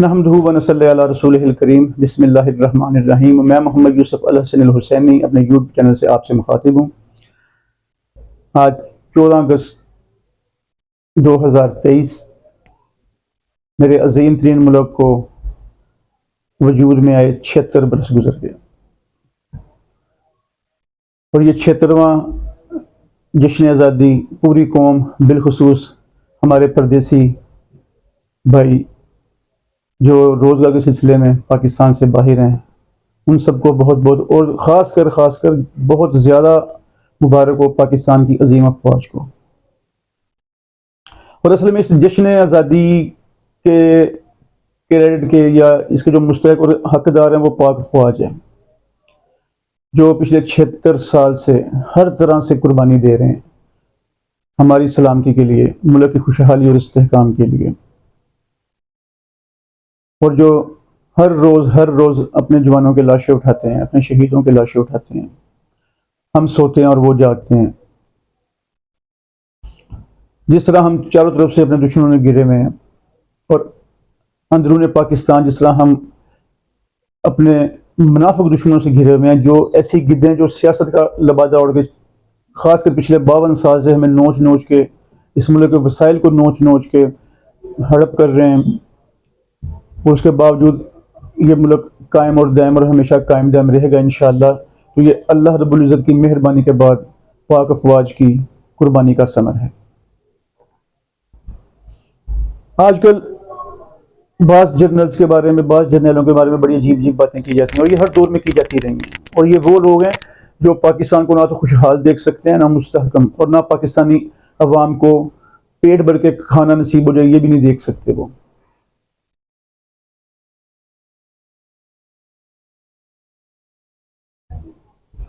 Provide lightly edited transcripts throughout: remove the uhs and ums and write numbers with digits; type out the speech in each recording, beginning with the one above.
نحمدہ و نصلی علی رسولہ الکریم بسم اللہ الرحمن الرحیم۔ میں محمد یوسف الحسن الحسینی اپنے یوٹیوب چینل سے آپ سے مخاطب ہوں۔ آج 14 اگست 2023 میرے عظیم ترین ملک کو وجود میں آئے 76 برس گزر گئے، اور یہ 76واں جشن آزادی پوری قوم بالخصوص ہمارے پردیسی بھائی جو روزگار کے سلسلے میں پاکستان سے باہر ہیں، ان سب کو بہت بہت اور خاص کر بہت زیادہ مبارک ہو پاکستان کی عظیم افواج کو۔ اور اصل میں اس جشن آزادی کے کریڈٹ کے یا اس کے جو مستحق اور حقدار ہیں وہ پاک افواج ہیں، جو پچھلے 76 سال سے ہر طرح سے قربانی دے رہے ہیں ہماری سلامتی کے لیے، ملک کی خوشحالی اور استحکام کے لیے، اور جو ہر روز اپنے جوانوں کے لاشیں اٹھاتے ہیں، اپنے شہیدوں کے لاشیں اٹھاتے ہیں۔ ہم سوتے ہیں اور وہ جاگتے ہیں۔ جس طرح ہم چاروں طرف سے اپنے دشمنوں نے گھیرے ہوئے ہیں، اور اندرون پاکستان جس طرح ہم اپنے منافق دشمنوں سے گھرے ہوئے ہیں، جو ایسی گدیں جو سیاست کا لبادہ اوڑھ کے خاص کر پچھلے 52 سال سے ہمیں نوچ کے اس ملک کے وسائل کو نوچ کے ہڑپ کر رہے ہیں، اور اس کے باوجود یہ ملک قائم اور دائم اور ہمیشہ قائم دائم رہے گا انشاءاللہ۔ تو یہ اللہ رب العزت کی مہربانی کے بعد پاک افواج کی قربانی کا ثمر ہے۔ آج کل بعض جرنلز کے بارے میں، بعض جرنیلوں کے بارے میں بڑی عجیب باتیں کی جاتی ہیں، اور یہ ہر دور میں کی جاتی رہی ہیں، اور یہ وہ لوگ ہیں جو پاکستان کو نہ تو خوشحال دیکھ سکتے ہیں، نہ مستحکم، اور نہ پاکستانی عوام کو پیٹ بھر کے کھانا نصیب ہو جائے یہ بھی نہیں دیکھ سکتے۔ وہ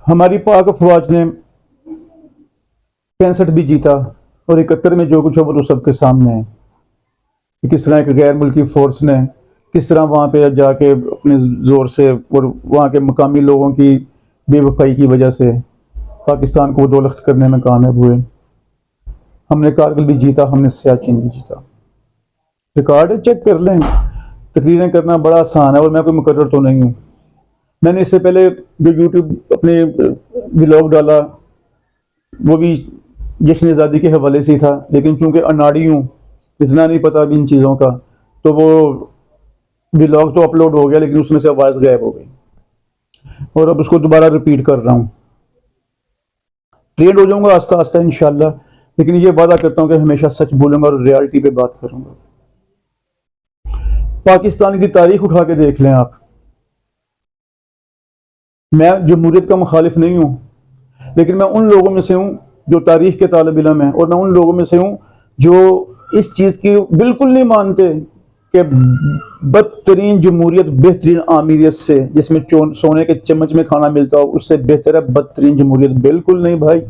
ہماری پاک افواج نے 65 بھی جیتا، اور 71 میں جو کچھ ہو وہ سب کے سامنے ہے کہ کس طرح ایک غیر ملکی فورس نے کس طرح وہاں پہ جا کے اپنے زور سے اور وہاں کے مقامی لوگوں کی بے وفائی کی وجہ سے پاکستان کو دولخت کرنے میں کامیاب ہوئے۔ ہم نے کارگل بھی جیتا، ہم نے سیاچن بھی جیتا۔ ریکارڈ چیک کر لیں۔ تقریریں کرنا بڑا آسان ہے، اور میں کوئی مقرر تو نہیں ہوں۔ میں نے اس سے پہلے جو یوٹیوب اپنے ولاگ ڈالا وہ بھی جشن آزادی کے حوالے سے ہی تھا، لیکن چونکہ اناڑی ہوں، اتنا نہیں پتا بھی ان چیزوں کا، تو وہ ولاگ تو اپلوڈ ہو گیا لیکن اس میں سے آواز غائب ہو گئی، اور اب اس کو دوبارہ ریپیٹ کر رہا ہوں۔ ٹرینڈ ہو جاؤں گا آہستہ آہستہ انشاءاللہ، لیکن یہ وعدہ کرتا ہوں کہ ہمیشہ سچ بولوں گا اور ریالٹی پہ بات کروں گا۔ پاکستان کی تاریخ اٹھا کے دیکھ لیں آپ۔ میں جمہوریت کا مخالف نہیں ہوں، لیکن میں ان لوگوں میں سے ہوں جو تاریخ کے طالب علم ہیں، اور میں ان لوگوں میں سے ہوں جو اس چیز کی بالکل نہیں مانتے کہ بدترین جمہوریت بہترین آمیریت سے، جس میں سونے کے چمچ میں کھانا ملتا ہو، اس سے بہتر ہے بدترین جمہوریت۔ بالکل نہیں بھائی۔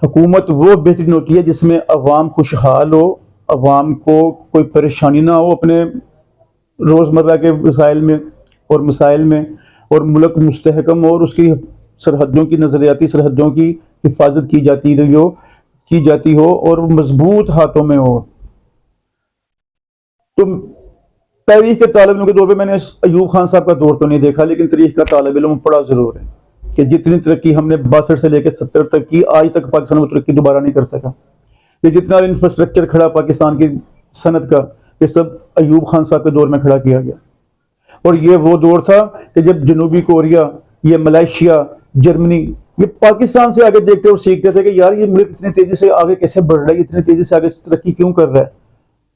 حکومت وہ بہترین ہوتی ہے جس میں عوام خوشحال ہو، عوام کو کوئی پریشانی نہ ہو اپنے روزمرہ کے وسائل میں اور مسائل میں، اور ملک مستحکم ہو، اور اس کی سرحدوں کی نظریاتی سرحدوں کی حفاظت کی جاتی ہو اور مضبوط ہاتھوں میں ہو۔ تو تاریخ کے طالب علم کے طور پہ میں نے ایوب خان صاحب کا دور تو نہیں دیکھا، لیکن تاریخ کا طالب علم پڑھا ضرور ہے کہ جتنی ترقی ہم نے 62 سے لے کے 70 تک کی، آج تک پاکستان وہ ترقی دوبارہ نہیں کر سکا۔ یہ جتنا انفراسٹرکچر کھڑا پاکستان کی صنعت کا، یہ سب ایوب خان صاحب کے دور میں کھڑا کیا گیا۔ اور یہ وہ دور تھا کہ جب جنوبی کوریا، یہ ملائیشیا، جرمنی، یہ پاکستان سے آگے دیکھتے اور سیکھتے تھے کہ یار یہ ملک اتنی تیزی سے آگے کیسے بڑھ رہا ہے، اتنی تیزی سے آگے ترقی کیوں کر رہا ہے۔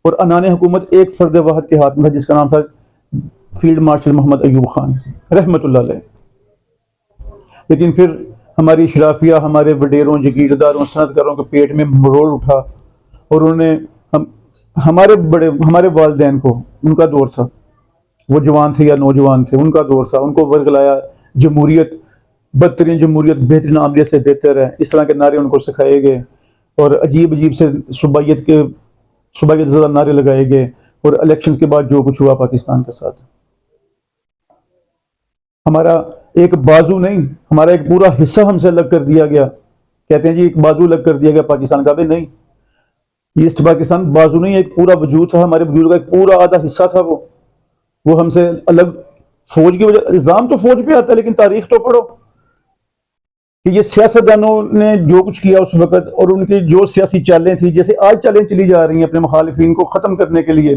اور عنان حکومت ایک فرد واحد کے ہاتھ میں تھا جس کا نام تھا فیلڈ مارشل محمد ایوب خان رحمۃ اللہ علیہ۔ لیکن پھر ہماری اشرافیہ، ہمارے وڈیروں، جگیرداروں، صنعت کاروں کے پیٹ میں مرول اٹھا، اور انہوں نے ہمارے والدین کو، ان کا دور تھا، وہ جوان تھے یا نوجوان تھے، ان کا دور تھا، ان کو ورگلایا جمہوریت، بدترین جمہوریت بہترین آمریت سے بہتر ہے، اس طرح کے نعرے ان کو سکھائے گئے، اور عجیب سے صوبائیت زدہ نعرے لگائے گئے، اور الیکشنز کے بعد جو کچھ ہوا پاکستان کے ساتھ، ہمارا ایک بازو نہیں، ہمارا ایک پورا حصہ ہم سے الگ کر دیا گیا۔ کہتے ہیں جی ایک بازو الگ کر دیا گیا پاکستان کا، بھی نہیں، ایسٹ پاکستان بازو نہیں، ایک پورا وجود تھا، ہمارے وجود کا ایک پورا آدھا حصہ تھا وہ ہم سے الگ فوج کی وجہ، الزام تو فوج پہ آتا ہے، لیکن تاریخ تو پڑھو کہ یہ سیاستدانوں نے جو کچھ کیا اس وقت، اور ان کی جو سیاسی چالیں تھیں، جیسے آج چالیں چلی جا رہی ہیں اپنے مخالفین کو ختم کرنے کے لیے،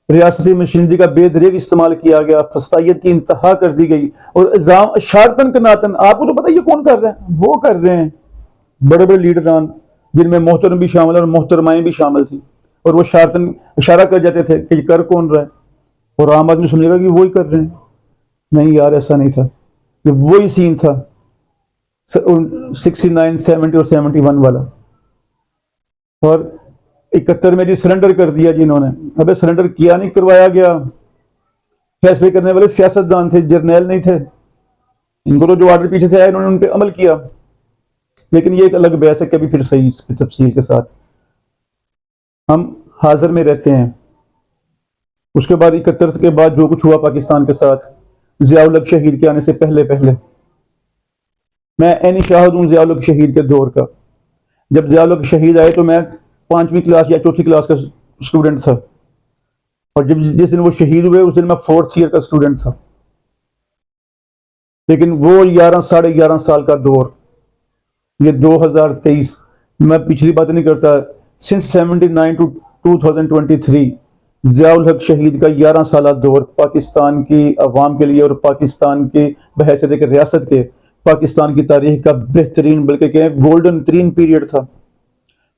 ریاستی مشینری کا بے دریغ استعمال کیا گیا، فسطائیت کی انتہا کر دی گئی، اور الزام اشارتن کناتن، آپ کو تو پتہ یہ کون کر رہے ہیں، وہ کر رہے ہیں بڑے بڑے لیڈران، جن میں محترم بھی شامل اور محترمائیں بھی شامل تھیں، اور وہ شارتن اشارہ کر جاتے تھے کہ یہ کر کون رہا ہے، اور عام آدمی سنے گا کہ وہی کر رہے ہیں۔ نہیں یار، ایسا نہیں تھا، یہ وہی سین تھا 69 70 اور 71 والا، اور 71 میں جی سرنڈر کر دیا جی انہوں نے۔ ابے سرنڈر کیا نہیں، کروایا گیا، فیصلے کرنے والے سیاستدان تھے، جرنیل نہیں تھے، ان کو تو جو آرڈر پیچھے سے آئے انہوں نے ان پہ عمل کیا۔ لیکن یہ ایک الگ بحث ہے، کبھی پھر صحیح اس پہ تفصیل کے ساتھ۔ ہم حاضر میں رہتے ہیں۔ اس کے بعد 71 کے بعد جو کچھ ہوا پاکستان کے ساتھ، ضیاء الحق شہید کے آنے سے پہلے میں عینی شاہد ہوں ضیاء الحق شہید کے دور کا۔ جب ضیاء الحق شہید آئے تو میں 5ویں کلاس یا 4تھی کلاس کا اسٹوڈنٹ تھا، اور جس دن وہ شہید ہوئے اس دن میں 4تھ ایئر کا اسٹوڈنٹ تھا۔ لیکن وہ 11 ساڑھے 11 سال کا دور، یہ 2023، میں پچھلی بات نہیں کرتا، سنس 79 ٹو 2023 ضیاء الحق شہید کا 11 سالہ دور پاکستان کی عوام کے لیے اور پاکستان کی بحیثیت ایک ریاست کے پاکستان کی تاریخ کا بہترین، بلکہ کہ گولڈن ترین پیریڈ تھا۔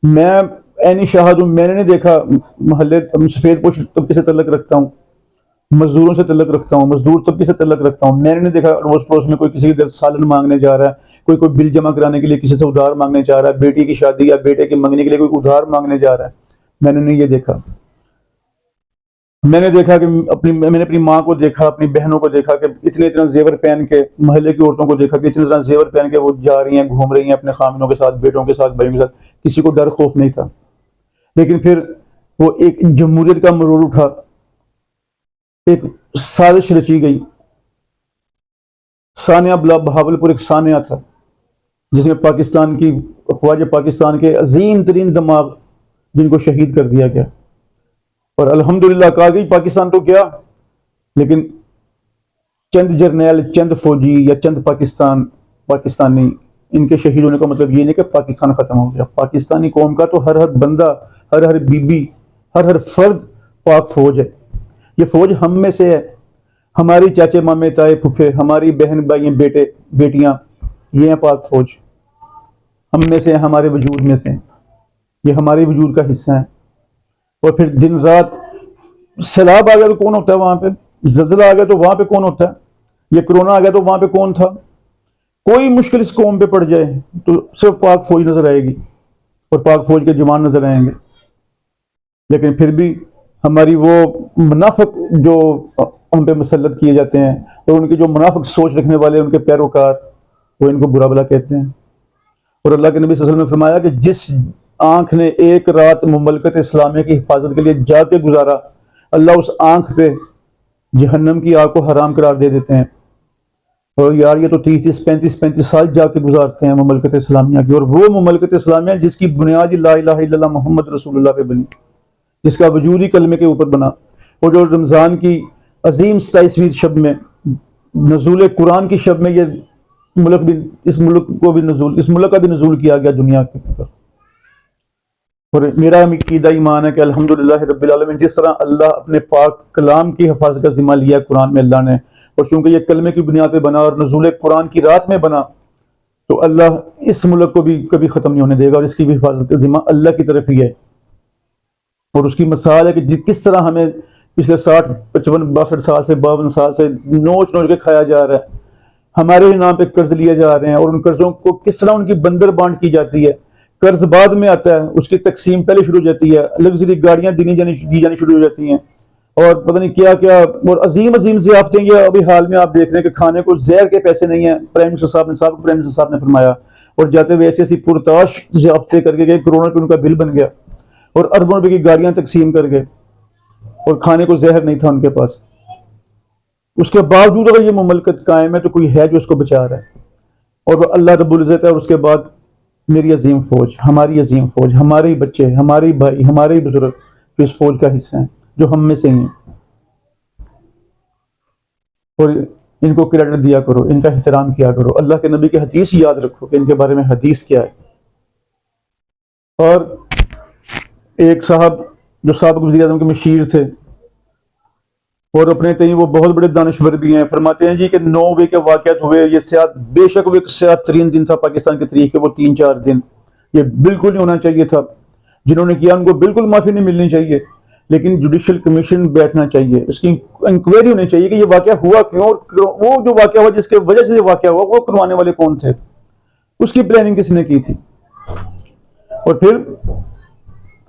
میں عینی شاہد ہوں، میں نے نہیں دیکھا محلے سفید پوش طبقے سے تعلق رکھتا ہوں، مزدوروں سے تعلق رکھتا ہوں، مزدور طبقے سے تعلق رکھتا ہوں، میں نے نہیں دیکھا روز پڑوس میں کوئی کسی کی سالن مانگنے جا رہا ہے، کوئی بل جمع کرانے کے لیے کسی سے ادھار مانگنے جا رہا ہے، بیٹی کی شادی یا بیٹے کی منگنی کے لیے کوئی ادھار مانگنے جا رہا ہے، میں نے نہیں یہ دیکھا۔ میں نے دیکھا کہ میں نے اپنی ماں کو دیکھا، اپنی بہنوں کو دیکھا کہ اتنا زیور پہن کے، محلے کی عورتوں کو دیکھا کہ اتنا زیور پہن کے وہ جا رہی ہیں، گھوم رہی ہیں اپنے خامنوں کے ساتھ، بیٹوں کے ساتھ، بھائیوں کے ساتھ، کسی کو ڈر خوف نہیں تھا۔ لیکن پھر وہ ایک جمہوریت کا مرور اٹھا، ایک سازش رچی گئی، سانیہ بہاولپور ایک سانیہ تھا جس میں پاکستان کی افواج پاکستان کے عظیم ترین دماغ جن کو شہید کر دیا گیا، اور الحمدللہ کہا گئی پاکستان تو کیا، لیکن چند جرنیل، چند فوجی یا چند پاکستانی ان کے شہید ہونے کا مطلب یہ نہیں کہ پاکستان ختم ہو گیا۔ پاکستانی قوم کا تو ہر بندہ، ہر بی بی، ہر فرد پاک فوج ہے۔ یہ فوج ہم میں سے ہے، ہماری چاچے مامے تائے پھپھے، ہماری بہن بھائی بیٹے بیٹیاں، یہ ہیں پاک فوج، ہم میں سے ہیں، ہمارے وجود میں سے ہیں، یہ ہمارے وجود کا حصہ ہیں۔ اور پھر دن رات سیلاب آ گیا تو کون ہوتا ہے وہاں پہ، زلزلہ آ گیا تو وہاں پہ کون ہوتا ہے، یہ کرونا آ گیا تو وہاں پہ کون تھا۔ کوئی مشکل اس قوم پہ پڑ جائے تو صرف پاک فوج نظر آئے گی اور پاک فوج کے جوان نظر آئیں گے۔ لیکن پھر بھی ہماری وہ منافق جو ہم پہ مسلط کیے جاتے ہیں، اور ان کی جو منافق سوچ رکھنے والے ان کے پیروکار، وہ ان کو برا بلا کہتے ہیں۔ اور اللہ کے نبی صلی اللہ علیہ وسلم نے فرمایا کہ جس آنکھ نے ایک رات مملکت اسلامیہ کی حفاظت کے لیے جا کے گزارا، اللہ اس آنکھ پہ جہنم کی آگ کو حرام قرار دے دیتے ہیں۔ اور یار یہ تو 30 35 سال جا کے گزارتے ہیں مملکت اسلامیہ کی، اور وہ مملکت اسلامیہ جس کی بنیاد لا الہ الا اللہ محمد رسول اللہ پہ بنی، جس کا وجود ہی کلمے کے اوپر بنا، اور جو رمضان کی عظیم 27ویں شب میں، نزول قرآن کی شب میں، یہ اس ملک کا بھی نزول کیا گیا دنیا کے اوپر۔ اور میرا عقیدہ ایمان ہے کہ الحمدللہ رب العالمین، جس طرح اللہ اپنے پاک کلام کی حفاظت کا ذمہ لیا قرآن میں اللہ نے، اور چونکہ یہ کلمے کی بنیاد پہ بنا اور نزول قرآن کی رات میں بنا، تو اللہ اس ملک کو بھی کبھی ختم نہیں ہونے دے گا، اور اس کی بھی حفاظت کا ذمہ اللہ کی طرف ہی ہے۔ اور اس کی مثال ہے کہ کس طرح ہمیں پچھلے 60 55 62 سال سے 52 سال سے نوچ کے کھایا جا رہا ہے، ہمارے ہی نام پہ قرض لیے جا رہے ہیں، اور ان قرضوں کو کس طرح ان کی بندر بانٹ کی جاتی ہے۔ قرض بعد میں آتا ہے، اس کی تقسیم پہلے شروع ہو جاتی ہے، لگژری گاڑیاں دی جانی شروع ہو جاتی ہیں، اور پتہ نہیں کیا کیا، اور عظیم ضیافتیں۔ یہ ابھی حال میں آپ دیکھ رہے ہیں کہ کھانے کو زہر کے پیسے نہیں ہیں، پرائم منسٹر صاحب نے فرمایا، اور جاتے ہوئے ایسی پرتاش ضیافتیں کر کے گئے، کروڑوں روپے ان کا بل بن گیا، اور اربوں روپے کی گاڑیاں تقسیم کر گئے، اور کھانے کو زہر نہیں تھا ان کے پاس۔ اس کے باوجود اگر یہ مملکت قائم ہے تو کوئی ہے جو اس کو بچا رہا ہے، اور وہ اللہ رب العزت ہے۔ اور اس کے بعد میری عظیم فوج، ہماری عظیم فوج، ہمارے ہی بچے، ہمارے ہی بھائی، ہمارے ہی بزرگ جو اس فوج کا حصہ ہیں، جو ہم میں سے ہی ہیں، اور ان کو کریڈٹ دیا کرو، ان کا احترام کیا کرو، اللہ کے نبی کی حدیث یاد رکھو کہ ان کے بارے میں حدیث کیا ہے۔ اور ایک صاحب جو سابق وزیر اعظم کے مشیر تھے اور اپنے تئیں وہ بہت بڑے دانشور بھی ہیں، فرماتے ہیں جی کہ 9 کے واقعات ہوئے، یہ سیاحت بے شک وہ ایک سیاحت ترین دن تھا پاکستان کے تاریخ کے، وہ 3-4 دن یہ بالکل نہیں ہونا چاہیے تھا، جنہوں نے کیا ان کو بالکل معافی نہیں ملنی چاہیے، لیکن جوڈیشل کمیشن بیٹھنا چاہیے، اس کی انکوائری ہونی چاہیے کہ یہ واقعہ ہوا کیوں، اور وہ جو واقعہ ہوا جس کے وجہ سے یہ واقعہ ہوا وہ کروانے والے کون تھے، اس کی پلاننگ کس نے کی تھی۔ اور پھر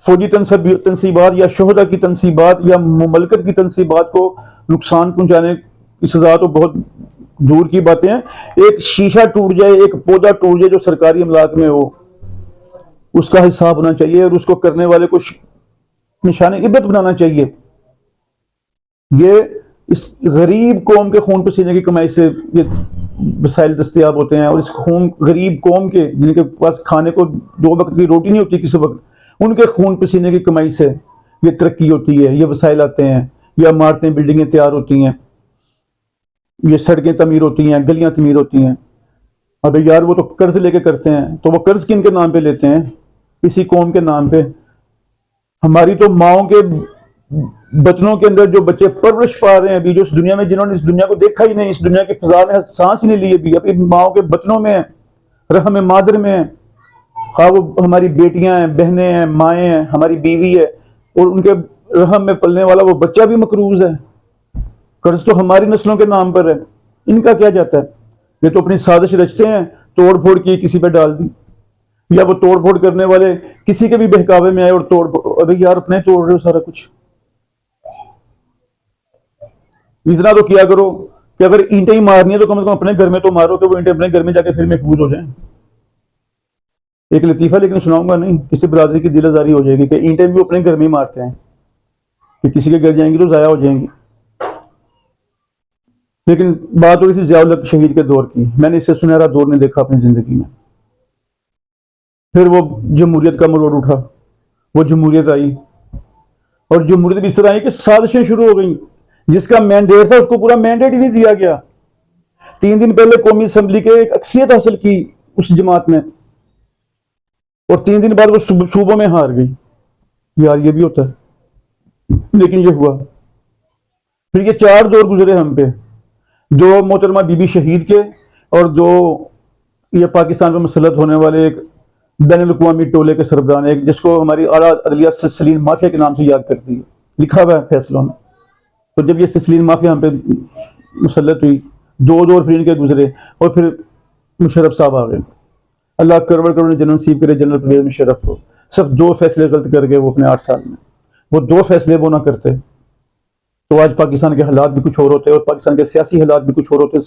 فوجی تنصیبات یا شہداء کی تنصیبات یا مملکت کی تنصیبات کو نقصان پہنچانے کی سزا تو بہت دور کی باتیں ہیں، ایک شیشہ ٹوٹ جائے، ایک پودا ٹوٹ جائے جو سرکاری املاک میں ہو، اس کا حساب ہونا چاہیے اور اس کو کرنے والے کو نشان عبرت بنانا چاہیے۔ یہ اس غریب قوم کے خون پسینے کی کمائی سے یہ وسائل دستیاب ہوتے ہیں، اور اس غریب قوم کے جن کے پاس کھانے کو 2 وقت کی روٹی نہیں ہوتی کسی وقت، ان کے خون پسینے کی کمائی سے یہ ترقی ہوتی ہے، یہ وسائل آتے ہیں، یہ عمارتیں بلڈنگیں تیار ہوتی ہیں، یہ سڑکیں تعمیر ہوتی ہیں، گلیاں تعمیر ہوتی ہیں۔ ابھی یار وہ تو قرض لے کے کرتے ہیں، تو وہ قرض کن کے نام پہ لیتے ہیں؟ اسی قوم کے نام پہ۔ ہماری تو ماؤں کے بچنوں کے اندر جو بچے پرورش پا رہے ہیں ابھی، جو اس دنیا میں جنہوں نے اس دنیا کو دیکھا ہی نہیں، اس دنیا کی فضا میں سانس ہی نہیں لی ابھی، اپنی ماؤں کے بچنوں میں ہیں، رحم مادر میں ہیں، ہاں وہ ہماری بیٹیاں ہیں، بہنیں ہیں، مائیں ہیں، ہماری بیوی ہے، اور ان کے رحم میں پلنے والا وہ بچہ بھی مقروض ہے۔ قرض تو ہماری نسلوں کے نام پر ہے، ان کا کیا جاتا ہے؟ یہ تو اپنی سازش رچتے ہیں، توڑ پھوڑ کی کسی پہ ڈال دی، یا وہ توڑ پھوڑ کرنے والے کسی کے بھی بہکاوے میں آئے اور توڑ پھوڑ، ابھی یار اپنے توڑ رہے ہو سارا کچھ۔ اتنا تو کیا کرو کہ اگر اینٹیں ہی مارنی ہے تو کم از کم اپنے گھر میں تو مارو کہ وہ اینٹیں اپنے گھر میں جا کے پھر محفوظ ہو جائیں۔ ایک لطیفہ لیکن سناؤں گا نہیں، کسی برادری کی دل آزاری ہو جائے گی کہ اینٹیں بھی اپنے گھر میں ہی مارتے ہیں کہ کسی کے گھر جائیں گی تو ضائع ہو جائیں گی۔ لیکن بات ہو رہی تھی ضیاء الحق شہید کے دور کی، میں نے اس سے سنہرا دور نہیں دیکھا اپنی زندگی میں۔ پھر وہ جمہوریت کا مروڑ اٹھا، وہ جمہوریت آئی، اور جمہوریت بھی اس طرح آئی کہ سازشیں شروع ہو گئیں، جس کا مینڈیٹ تھا اس کو پورا مینڈیٹ ہی نہیں دیا گیا۔ 3 دن پہلے قومی اسمبلی کے ایک اکثریت حاصل کی اس جماعت نے، اور 3 دن بعد وہ صوبوں میں ہار گئی۔ یار یہ بھی ہوتا ہے، لیکن یہ ہوا۔ پھر یہ 4 دور گزرے ہم پہ، 2 محترمہ بی بی شہید کے، اور 2 یہ پاکستان میں مسلط ہونے والے ایک بین الاقوامی ٹولے کے سربراہ، ایک جس کو ہماری اعلیٰ عدلیہ سسلین مافیا کے نام سے یاد کرتی ہے، لکھا ہوا ہے فیصلوں میں۔ تو جب یہ سسلین مافیا ہم پہ مسلط ہوئی، 2 دور پھر ان کے گزرے، اور پھر مشرف صاحب آ گئے۔ اللہ کروڑ کروڑ جنرل نصیب کرے جنرل پرویز مشرف کو۔ صرف 2 فیصلے غلط کر گئے وہ اپنے 8 سال میں، وہ 2 فیصلے وہ نہ کرتے تو آج پاکستان کے حالات بھی کچھ اور ہوتے، اور پاکستان کے سیاسی حالات بھی کچھ اور ہوتے،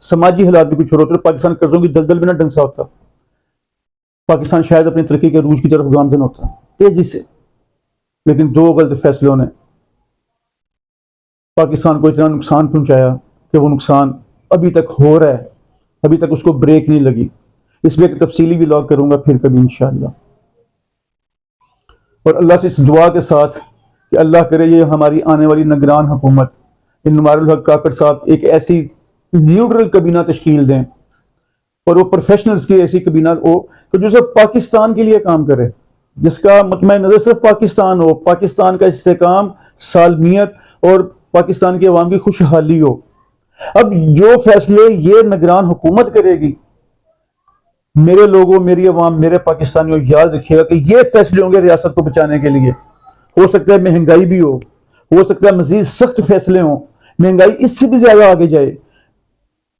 سماجی حالات بھی کچھ اور ہوتے، اور پاکستان قرضوں کی دلدل میں نہ ڈنسا ہوتا، پاکستان شاید اپنی ترقی کے عروج کی طرف گامزن ہوتا تیزی سے۔ لیکن 2 غلط فیصلوں نے پاکستان کو اتنا نقصان پہنچایا کہ وہ نقصان ابھی تک ہو رہا ہے، ابھی تک اس کو بریک نہیں لگی۔ اس میں ایک تفصیلی بھی لاگ کروں گا پھر کبھی انشاءاللہ، اور اللہ سے اس دعا کے ساتھ کہ اللہ کرے یہ ہماری آنے والی نگران حکومت نمار الحق کاکڑ صاحب ایک ایسی نیوٹرل کابینہ تشکیل دیں، اور وہ پروفیشنلز کی ایسی کابینہ ہو کہ جو صرف پاکستان کے لیے کام کرے، جس کا مطمئن نظر صرف پاکستان ہو، پاکستان کا استحکام، سالمیت اور پاکستان کی عوام کی خوشحالی ہو۔ اب جو فیصلے یہ نگران حکومت کرے گی، میرے لوگوں، میری عوام، میرے پاکستانیوں، یاد رکھیے گا کہ یہ فیصلے ہوں گے ریاست کو بچانے کے لیے۔ ہو سکتا ہے مہنگائی بھی ہو سکتا ہے مزید سخت فیصلے ہوں، مہنگائی اس سے بھی زیادہ آگے جائے،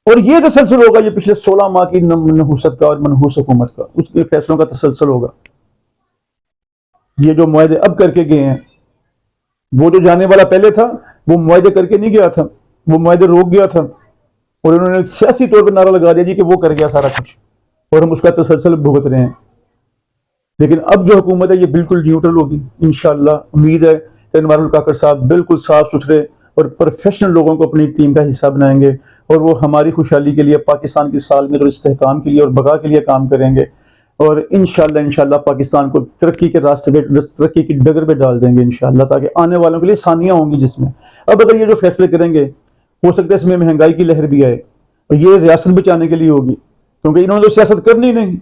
اور یہ تسلسل ہوگا یہ پچھلے 16 ماہ کی نحوست کا اور منحوس حکومت کا، اس کے فیصلوں کا تسلسل ہوگا۔ یہ جو معاہدے اب کر کے گئے ہیں، وہ جو جانے والا پہلے تھا وہ معاہدے کر کے نہیں گیا تھا، وہ معاہدے روک گیا تھا، اور انہوں نے سیاسی طور پر نعرہ لگا دیا جی کہ وہ کر گیا سارا کچھ، اور ہم اس کا تسلسل بھگت رہے ہیں۔ لیکن اب جو حکومت ہے یہ بالکل نیوٹرل ہوگی انشاءاللہ۔ امید ہے کہ انوار الکاکڑ صاحب بالکل صاف ستھرے اور پروفیشنل لوگوں کو اپنی ٹیم کا حصہ بنائیں گے، اور وہ ہماری خوشحالی کے لیے، پاکستان کی سالمیت اور استحکام کے لیے اور بقا کے لیے کام کریں گے۔ اور انشاءاللہ پاکستان کو ترقی کے راستے پہ، ترقی کی ڈگر پہ ڈال دیں گے انشاءاللہ، تاکہ آنے والوں کے لیے آسانیاں ہوں گی جس میں اب اگر یہ جو فیصلے کریں گے ہو سکتا ہے اس میں مہنگائی کی لہر بھی آئے، اور یہ ریاست بچانے کے لیے ہوگی، کیونکہ انہوں نے تو سیاست کرنی نہیں،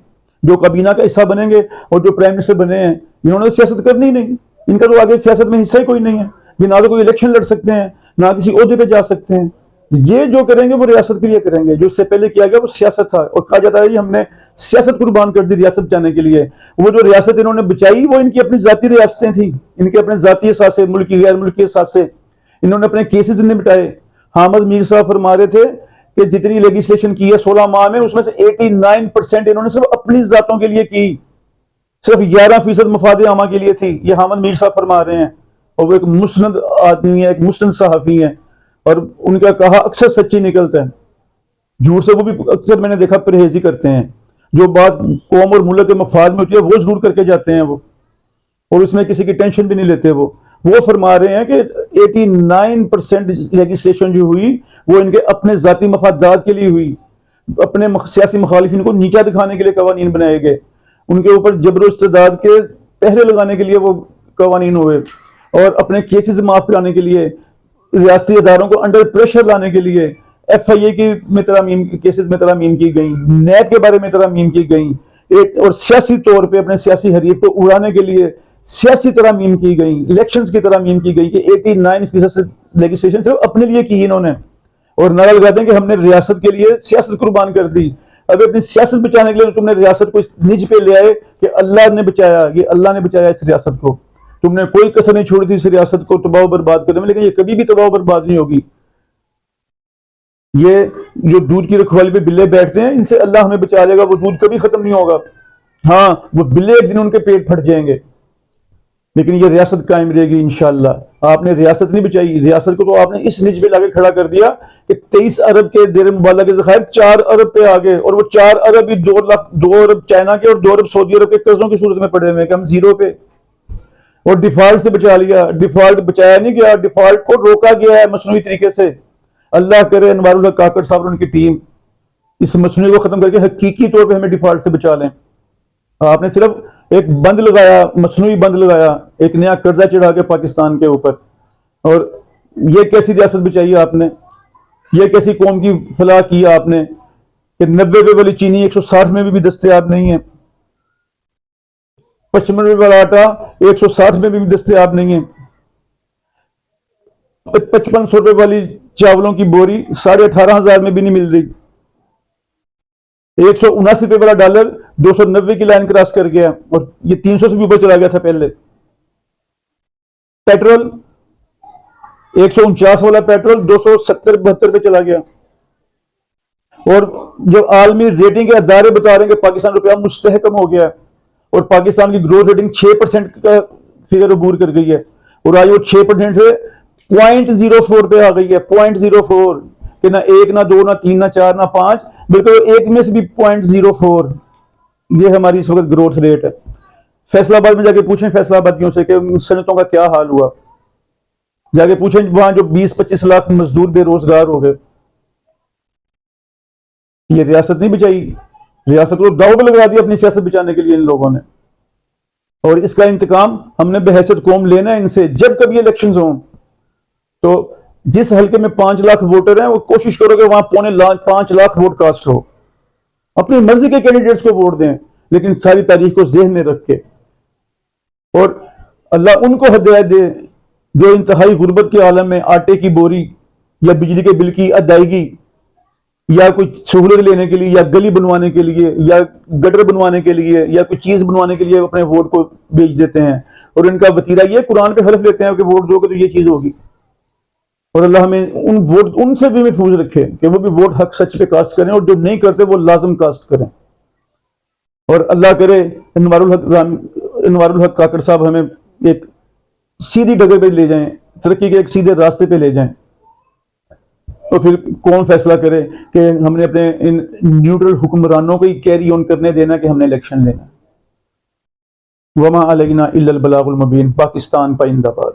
جو کابینہ کا حصہ بنیں گے اور جو پرائم منسٹر بنے ہیں انہوں نے سیاست کرنی نہیں، ان کا تو آگے سیاست میں حصہ ہی کوئی نہیں ہے، یہ نہ تو کوئی الیکشن لڑ سکتے ہیں نہ کسی عہدے پہ جا سکتے ہیں، یہ جو کریں گے وہ ریاست کے لیے کریں گے، جو اس سے پہلے کیا گیا وہ سیاست تھا، اور کہا جاتا ہے جی ہم نے سیاست قربان کر دی ریاست بچانے کے لیے، وہ جو ریاست انہوں نے بچائی وہ ان کی اپنی ذاتی ریاستیں تھیں، ان کے اپنے ذاتی اثاثے، ملکی غیر ملکی اثاثے، انہوں نے اپنے کیسز نہیں مٹائے۔ حامد میر صاحب فرما رہے تھے کہ جتنی لیجسلیشن کی ہے 16 ماہ میں اس میں سے 89% انہوں نے صرف اپنی ذاتوں کے لیے کی، صرف 11% مفاد عامہ کے لیے تھی، یہ حامد میر صاحب فرما رہے ہیں، اور وہ ایک مستند آدمی ہے، ایک مستند صحافی ہے، اور ان کا کہا اکثر سچی نکلتا ہے، جھوٹ سے وہ بھی اکثر میں نے دیکھا پرہیزی کرتے ہیں، جو بات قوم اور ملک کے مفاد میں ہوتی ہے وہ ضرور کر کے جاتے ہیں وہ، اور اس میں کسی کی ٹینشن بھی نہیں لیتے وہ فرما رہے ہیں کہ 89% لیجسلیشن جو ہوئی وہ ان کے اپنے ذاتی مفادات کے لیے ہوئی، اپنے سیاسی مخالفین کو نیچا دکھانے کے لیے قوانین بنائے گئے، ان کے اوپر جبر و استبداد کے پہرے لگانے کے لیے وہ قوانین ہوئے، اور اپنے کیسز معاف کرانے کے لیے، ریاستی اداروں کو انڈر پریشر لانے کے لیے، ایف آئی اے کی میں ترامیم، کیسز میں ترامیم کی گئی، نیب کے بارے میں ترامیم کی گئی، اور سیاسی طور پہ اپنے سیاسی حریف کو اڑانے کے لیے سیاسی ترامیم کی گئی، الیکشنز کی ترامیم کی گئی، کہ 89% لیجسلیشن صرف اپنے لیے کی انہوں نے، اور نعرہ لگاتے ہیں کہ ہم نے ریاست کے لیے سیاست قربان کر دی۔ اب اپنی سیاست بچانے کے لیے تم نے ریاست کو اس نج پہ لے آئے کہ اللہ نے بچایا، یہ اللہ نے بچایا اس ریاست کو، تم نے کوئی کسر نہیں چھوڑی تھی اس ریاست کو تباہ و برباد کرنے میں، لیکن یہ کبھی بھی تباہ و برباد نہیں ہوگی۔ یہ جو دودھ کی رکھوالی پہ بلے بیٹھتے ہیں ان سے اللہ ہمیں بچا لے گا، وہ دودھ کبھی ختم نہیں ہوگا، ہاں وہ بلے ایک دن ان کے پیٹ پھٹ جائیں گے، لیکن یہ ریاست قائم رہے گی انشاءاللہ۔ آپ نے ریاست نہیں بچائی، ریاست کو تو آپ نے اس نج پہ لا کے کھڑا کر دیا کہ 23 ارب کے زیر مبادلہ کے ذخائر 4 ارب پہ آ گئے، اور وہ 4 ارب ہی 2 ارب چائنا کے اور 2 ارب سعودی عرب کے قرضوں کی صورت میں پڑے ہوئے ہیں کہ ہم زیرو پہ، اور ڈیفالٹ سے بچا لیا، ڈیفالٹ بچایا نہیں گیا، ڈیفالٹ کو روکا گیا ہے مصنوعی طریقے سے۔ اللہ کرے انوار الحق کاکڑ صاحب اور ان کی ٹیم اس مصنوعی کو ختم کر کے حقیقی طور پہ ہمیں ڈیفالٹ سے بچا لیں۔ آپ نے صرف ایک بند لگایا، مصنوعی بند لگایا، ایک نیا قرضہ چڑھا کے پاکستان کے اوپر، اور یہ کیسی ریاست بچائی آپ نے، یہ کیسی قوم کی فلاح کی آپ نے کہ 90 روپے والی چینی 160 میں بھی دستیاب نہیں ہے، 55 روپے والا آٹا 160 میں بھی دستیاب نہیں ہے، 5500 روپے والی چاولوں کی بوری 18,500 میں بھی نہیں مل رہی، 179 روپے والا ڈالر 290 کی لائن کراس کر گیا، اور یہ 300 سے بھی اوپر چلا گیا تھا پہلے۔ پیٹرول 149 والا پیٹرول 270-72 پہ چلا گیا، اور جو عالمی ریٹنگ کے ادارے بتا رہے ہیں کہ پاکستان روپیہ مستحکم ہو گیا ہے، اور پاکستان کی گروتھ ریٹنگ 6% کا فگر عبور کر گئی ہے، اور آج وہ 6% سے 0.04 پہ آ گئی ہے، 0.04، کہ نہ 1 نہ 2 نہ 3 نہ 4 نہ 5، بلکہ ایک میں سے بھی 0.04، یہ ہماری اس وقت گروتھ ریٹ ہے۔ فیصلہ آباد میں جا کے پوچھیں فیصلہ آبادیوں سے کہ صنعتوں کا کیا حال ہوا، جا کے پوچھیں وہاں جو 20-25 لاکھ مزدور بے روزگار ہو گئے۔ یہ ریاست نہیں بچائی، ریاست کو داؤ پہ لگا دیا اپنی سیاست بچانے کے لیے ان لوگوں نے، اور اس کا انتقام ہم نے بحیثیت قوم لینا ہے ان سے۔ جب کبھی الیکشنز ہوں تو جس حلقے میں 5 لاکھ ووٹر ہیں وہ کوشش کرو کہ وہاں 5 لاکھ ووٹ کاسٹ ہو، اپنی مرضی کے کینڈیڈیٹس کو ووٹ دیں، لیکن ساری تاریخ کو ذہن میں رکھ کے، اور اللہ ان کو ہدایت دے جو انتہائی غربت کے عالم میں آٹے کی بوری یا بجلی کے بل کی ادائیگی یا کوئی سہولت لینے کے لیے یا گلی بنوانے کے لیے یا گٹر بنوانے کے لیے یا کوئی چیز بنوانے کے لیے اپنے ووٹ کو بیچ دیتے ہیں، اور ان کا وتیرہ یہ قرآن پہ حلف لیتے ہیں کہ ووٹ دو گے تو یہ چیز ہوگی، اور اللہ ہمیں ان سے بھی محفوظ رکھے کہ وہ بھی ووٹ حق سچ پہ کاسٹ کریں، اور جو نہیں کرتے وہ لازم کاسٹ کریں، اور اللہ کرے انوار الحق کاکڑ صاحب ہمیں ایک سیدھی ڈگر پہ لے جائیں، ترقی کے ایک سیدھے راستے پہ لے جائیں، تو پھر کون فیصلہ کرے کہ ہم نے اپنے ان نیوٹرل حکمرانوں کو ہی کیری آن کرنے دینا کہ ہم نے الیکشن لینا۔ وما علینا الا البلاغ المبین۔ پاکستان پائندہ باد۔